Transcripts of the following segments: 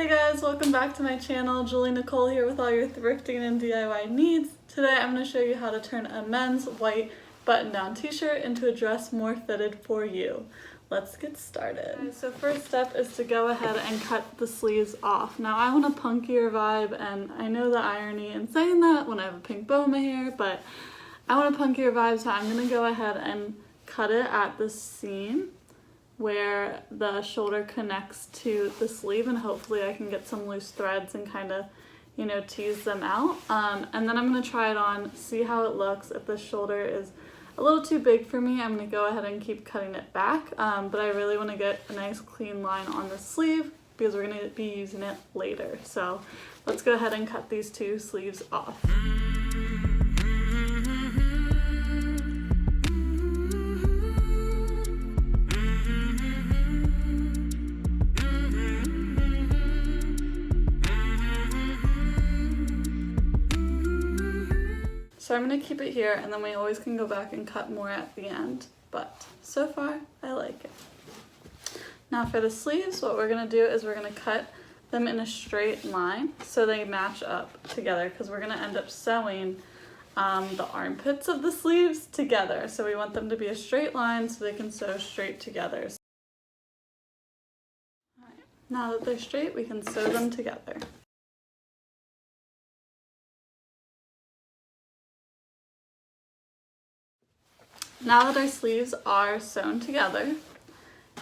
Hey guys, welcome back to my channel. JulieNicole here with all your thrifting and DIY needs. Today I'm going to show you how to turn a men's white button-down t-shirt into a dress more fitted for you. Let's get started. Okay, so first step is to go ahead and cut the sleeves off. Now I want a punkier vibe, and I know the irony in saying that when I have a pink bow in my hair, but I want a punkier vibe, so I'm going to go ahead and cut it at the seam where the shoulder connects to the sleeve, and hopefully I can get some loose threads and kind of, you know, tease them out. And then I'm going to try it on, see how it looks. If the shoulder is a little too big for me, I'm going to go ahead and keep cutting it back. But I really want to get a nice clean line on the sleeve because we're going to be using it later. So let's go ahead and cut these two sleeves off. So I'm going to keep it here, and then we always can go back and cut more at the end, but so far I like it. Now for the sleeves, what we're going to do is we're going to cut them in a straight line so they match up together, because we're going to end up sewing the armpits of the sleeves together. So we want them to be a straight line so they can sew straight together. All right. Now that they're straight, we can sew them together. Now that our sleeves are sewn together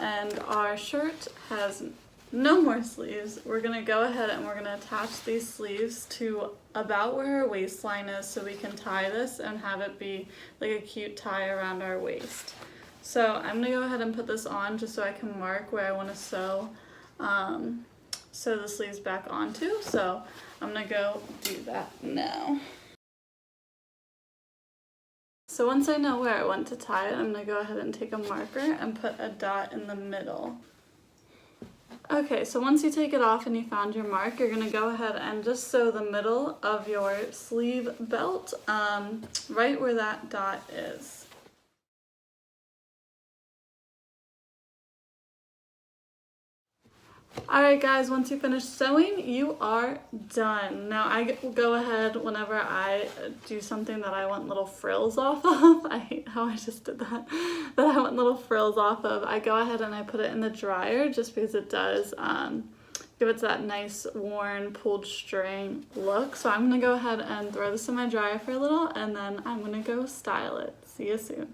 and our shirt has no more sleeves, we're going to go ahead and we're going to attach these sleeves to about where our waistline is so we can tie this and have it be like a cute tie around our waist. So I'm going to go ahead and put this on just so I can mark where I want to sew the sleeves back onto. So I'm going to go do that now. So once I know where I want to tie it, I'm going to go ahead and take a marker and put a dot in the middle. Okay, so once you take it off and you found your mark, you're going to go ahead and just sew the middle of your sleeve belt right where that dot is. Alright guys, once you finish sewing, you are done. Now I go ahead whenever I do something that I want little frills off of. I hate how I just did that. That I want little frills off of. I go ahead and I put it in the dryer just because it does give it that nice worn pulled string look. So I'm going to go ahead and throw this in my dryer for a little, and then I'm going to go style it. See you soon.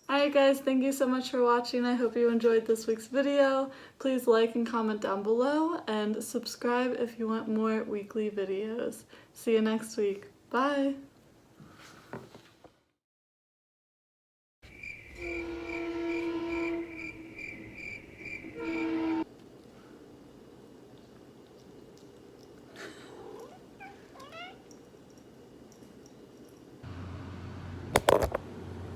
Alright guys, thank you so much for watching. I hope you enjoyed this week's video. Please like and comment down below, and subscribe if you want more weekly videos. See you next week. Bye!